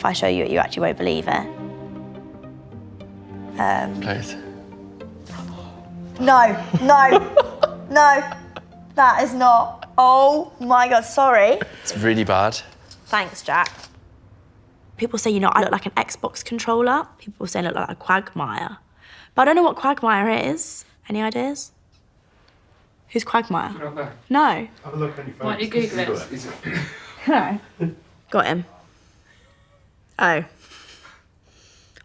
if I show you it, you actually won't believe it. Please. No, that is not. Oh my God, sorry. It's really bad. Thanks, Jack. People say, I look like an Xbox controller. People say I look like a quagmire. But I don't know what quagmire is. Any ideas? Who's quagmire? You don't know? No. Have a look on your phone. Why don't you Google it? Is it? No. Got him. Oh.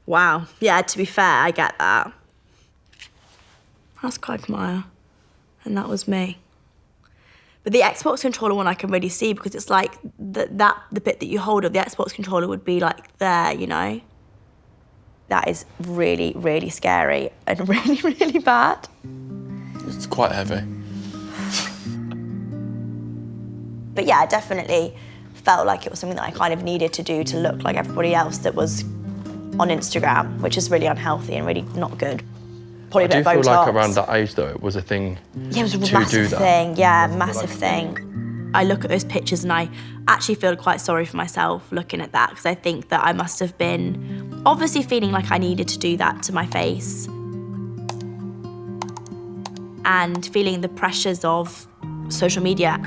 Wow. Yeah, to be fair, I get that. That's quagmire. And that was me. But the Xbox controller one I can really see because it's like the bit that you hold of the Xbox controller would be like there, That is really, really scary and really, really bad. It's quite heavy. But yeah, I definitely felt like it was something that I kind of needed to do to look like everybody else that was on Instagram, which is really unhealthy and really not good. Probably a bit of Botox. I do feel like around that age, though, it was a thing Yeah, it was a to massive do that. thing. Yeah, massive thing. I look at those pictures and I actually feel quite sorry for myself looking at that because I think that I must have been obviously feeling like I needed to do that to my face and feeling the pressures of social media.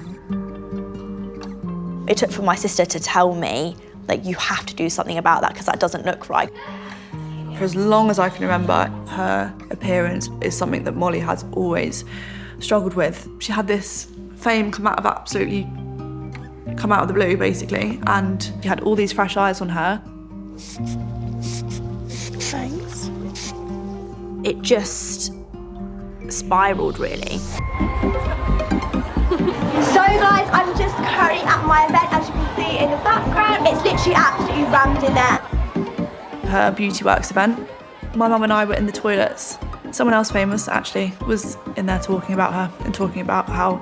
It took for my sister to tell me, like, you have to do something about that because that doesn't look right. For as long as I can remember, her appearance is something that Molly has always struggled with. She had this fame come out of the blue, basically, and she had all these fresh eyes on her. Thanks. It just spiraled, really. So guys, I'm just currently at my event, as you can see in the background. It's literally absolutely rammed in there. Her Beauty Works event. My mum and I were in the toilets. Someone else famous, actually, was in there talking about her and talking about how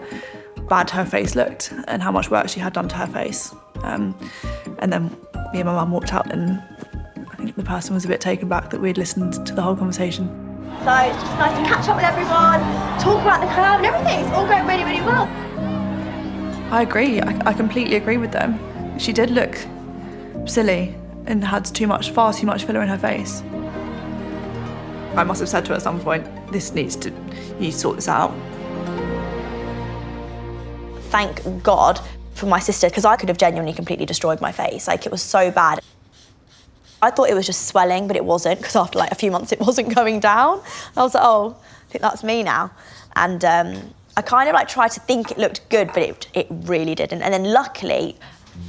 bad her face looked and how much work she had done to her face. And then me and my mum walked out and I think the person was a bit taken back that we'd listened to the whole conversation. So it's just nice to catch up with everyone, talk about the collab and everything. It's all going really, really well. I agree, I completely agree with them. She did look silly and had far too much filler in her face. I must have said to her at some point, you need to sort this out. Thank God for my sister, because I could have genuinely completely destroyed my face. Like, it was so bad. I thought it was just swelling, but it wasn't, because after like a few months it wasn't going down. I was like, oh, I think that's me now. And I kind of like tried to think it looked good, but it really didn't. And then luckily,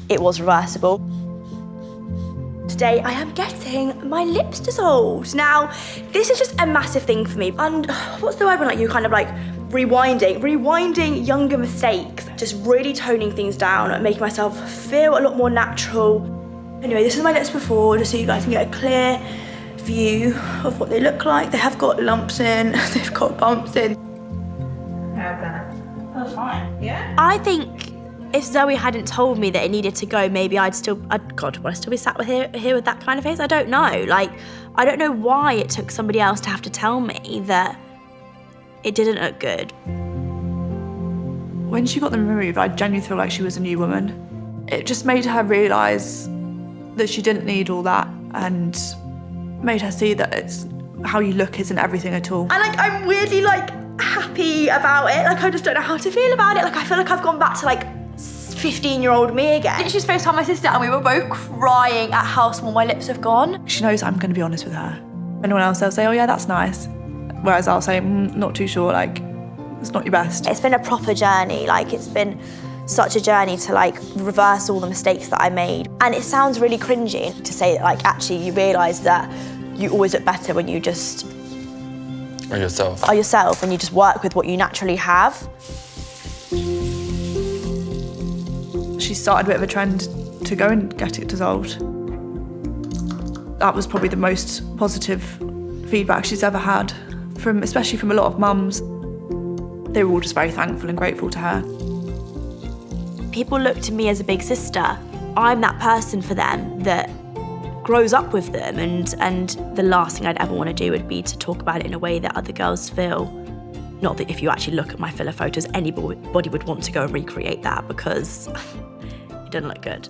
it was reversible. Today I am getting my lips dissolved. Now, this is just a massive thing for me. And what's the word when like you kind of like rewinding younger mistakes, just really toning things down, making myself feel a lot more natural. Anyway, this is my lips before, just so you guys can get a clear view of what they look like. They have got lumps in, they've got bumps in. That's fine. Yeah? I think if Zoe hadn't told me that it needed to go, maybe God, would I still be sat here with that kind of face? I don't know. Like, I don't know why it took somebody else to have to tell me that it didn't look good. When she got them removed, I genuinely feel like she was a new woman. It just made her realise that she didn't need all that and made her see that it's how you look isn't everything at all. And like, I'm weirdly like happy about it. Like, I just don't know how to feel about it. Like, I feel like I've gone back to like 15-year-old me again. I think she's FaceTimed my sister and we were both crying at how small my lips have gone. She knows I'm going to be honest with her. Anyone else, they'll say, oh yeah, that's nice. Whereas I'll say, not too sure, like, it's not your best. It's been a proper journey. Like, it's been such a journey to like reverse all the mistakes that I made. And it sounds really cringy to say that like actually you realise that you always look better when you just Are yourself and you just work with what you naturally have. She started a bit of a trend to go and get it dissolved. That was probably the most positive feedback she's ever had, especially from a lot of mums. They were all just very thankful and grateful to her. People look to me as a big sister. I'm that person for them that grows up with them, and the last thing I'd ever want to do would be to talk about it in a way that other girls feel. Not that if you actually look at my filler photos, anybody would want to go and recreate that because it doesn't look good.